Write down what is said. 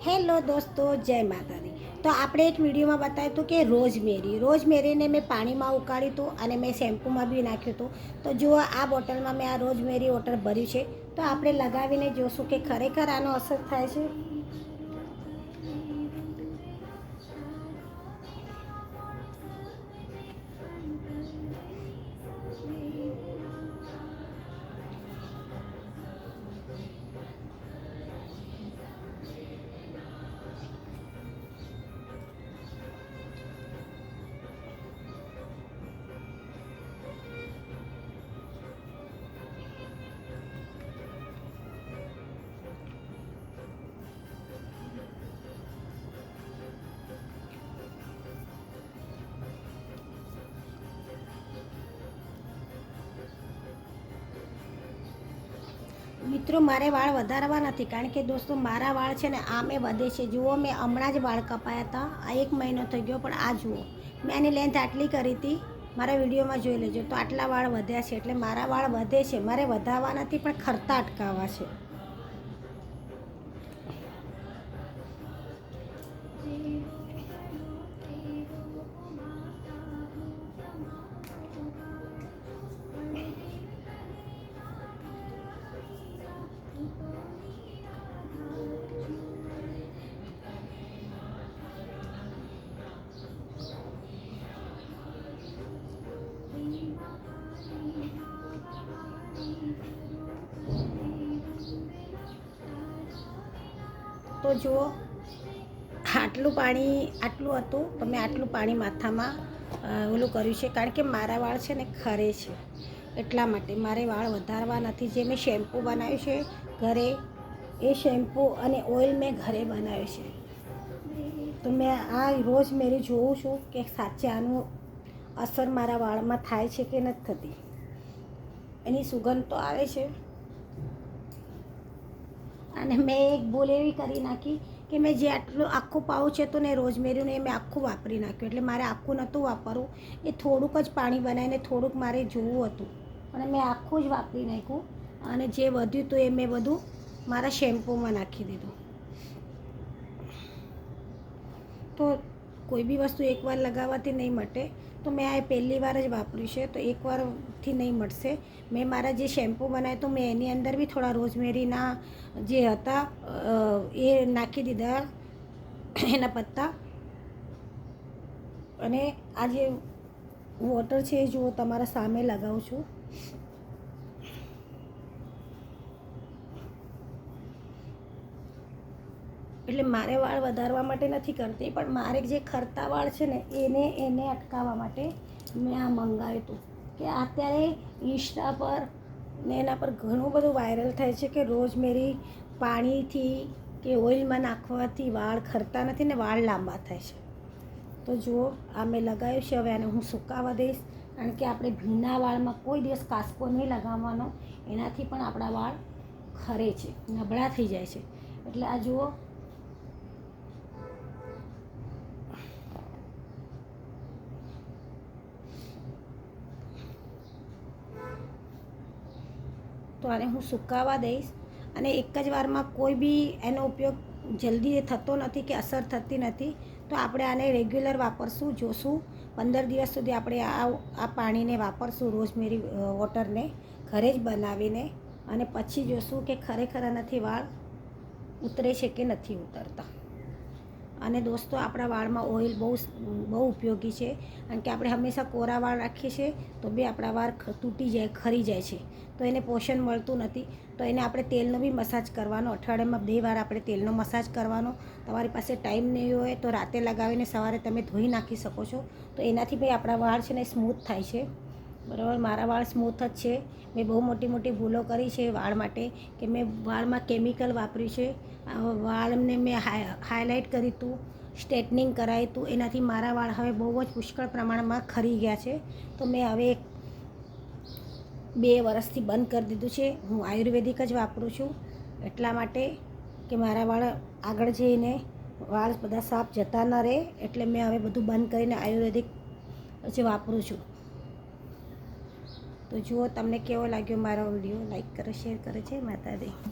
Hello દોસ્તો, જય માતાજી. તો આપણે એક વિડીયોમાં બતાવ્યું હતું કે રોઝમેરીને મેં પાણીમાં ઉકાળ્યું હતું અને મેં શેમ્પૂમાં બી નાખ્યું હતું. તો જુઓ, આ બોટલમાં મેં આ રોઝમેરી વોટર ભર્યું છે. તો આપણે લગાવીને જોશું કે ખરેખર આનો અસર થાય છે. મિત્રો, મારે વાળ વધારવા નથી, કારણ કે દોસ્તો મારા વાળ છે ને આમે વધે છે. જુઓ, મેં હમણાં જ વાળ કપાયા હતા, આ 1 મહિનો થઈ ગયો, પણ આ જુઓ, મેં એની લેન્થ આટલી કરી હતી, મારા વિડીયોમાં જોઈ લેજો. તો આટલા વાળ વધ્યા છે, એટલે મારા વાળ વધે છે. મારે વધારવા નથી, પણ ખરતા અટકાવવા છે. તો જુઓ, આટલું હતું, તો મેં આટલું પાણી માથામાં ઓલું કર્યું છે, કારણ કે મારા વાળ છે ને ખરે છે. એટલા માટે મારે વાળ વધારવા નથી. જે મેં શેમ્પૂ બનાવ્યું છે ઘરે, એ શેમ્પૂ અને ઓઇલ મેં ઘરે બનાવ્યું છે. તો મેં આ રોઝમેરી જોઉં છું કે સાચે આનું અસર મારા વાળમાં થાય છે કે નથી થતી. એની સુગંધ તો આવે છે. અને મેં એક ભૂલ એવી કરી નાખી કે મેં જે આટલું આખું પાઉચ છે તો ને રોઝમેરીનું, એ મેં આખું વાપરી નાખ્યું. એટલે મારે આખું નહોતું વાપરવું, એ થોડુંક જ પાણી બનાવીને થોડુંક મારે જોવું હતું, અને મેં આખું જ વાપરી નાખ્યું. અને જે વધ્યું હતું એ મેં બધું મારા શેમ્પૂમાં નાખી દીધું. તો કોઈ બી વસ્તુ એકવાર લગાવવાથી નહીં મટે. તો મેં આ પહેલી વાર જ વાપર્યું છે, તો એકવારથી નહીં મટશે. મેં મારા જે શેમ્પૂ બનાવ્યું તો મેં એની અંદર બી થોડા રોઝમેરીના જે હતા એ નાખી દીધા, એના પત્તા. અને આ જે વોટર છે એ જુઓ, તમારા સામે લગાવું છું. એટલે મારે વાળ વધારવા માટે નથી કરતી, પણ મારે જે ખરતા વાળ છે ને એને અટકાવવા માટે મેં આ મંગાવ્યું હતું. કે અત્યારે ઇન્સ્ટા પર ને એના પર ઘણું બધું વાયરલ થાય છે કે રોઝમેરી પાણીથી કે ઓઇલમાં નાખવાથી વાળ ખરતા નથી ને વાળ લાંબા થાય છે. તો જુઓ, આ મેં લગાવ્યું છે. હવે આને હું સુકાવા દઈશ, કારણ કે આપણે ભીના વાળમાં કોઈ દિવસ કાસ્કો નહીં લગાવવાનો. એનાથી પણ આપણા વાળ ખરે છે, નબળા થઈ જાય છે. એટલે આ જુઓ, તો આને હું સુકાવા દઈશ. અને એક જ વારમાં કોઈ બી એનો ઉપયોગ જલ્દી થતો નથી કે અસર થતી નથી. તો આપણે આને રેગ્યુલર વાપરશું, જોશું 15 દિવસ સુધી આપણે આ પાણીને વાપરશું, રોઝમેરી વોટરને ઘરે જ બનાવીને. અને પછી જોશું કે ખરેખર આનાથી વાળ ઉતરે છે કે નથી ઉતરતા. અને દોસ્તો, આપણા વાળમાં ઓઇલ બહુ ઉપયોગી છે, કારણ કે આપણે હંમેશા કોરા વાળ રાખીએ છીએ તો બી આપણા વાળ તૂટી જાય, ખરી જાય છે. તો એને પોષણ મળતું નથી. તો એને આપણે તેલનો બી મસાજ કરવાનો, અઠવાડિયામાં 2 વાર આપણે તેલનો મસાજ કરવાનો. તમારી પાસે ટાઈમ નહીં હોય તો રાતે લગાવીને સવારે તમે ધોઈ નાખી શકો છો. તો એનાથી બી આપણા વાળ છે ને સ્મૂથ થાય છે. બરાબર, મારા વાળ સ્મૂથ જ છે. મેં બહુ મોટી ભૂલો કરી છે વાળ માટે, કે મેં વાળમાં કેમિકલ વાપર્યું છે. વાળને મેં હાઇલાઇટ કર્યું હતું, સ્ટ્રેટનિંગ કરાવ્યું હતું. એનાથી મારા વાળ હવે બહુ જ પુષ્કળ પ્રમાણમાં ખરી ગયા છે. તો મેં હવે 2 વર્ષથી બંધ કરી દીધું છે. હું આયુર્વેદિક જ વાપરું છું, એટલા માટે કે મારા વાળ આગળ જઈને વાળ બધા સાફ જતા ન રહે. એટલે મેં હવે બધું બંધ કરીને આયુર્વેદિક જ વાપરું છું. તો જુઓ, તમને કેવો લાગ્યો મારો વિડીયો. લાઈક કરો, શેર કરો. જય માતાજી.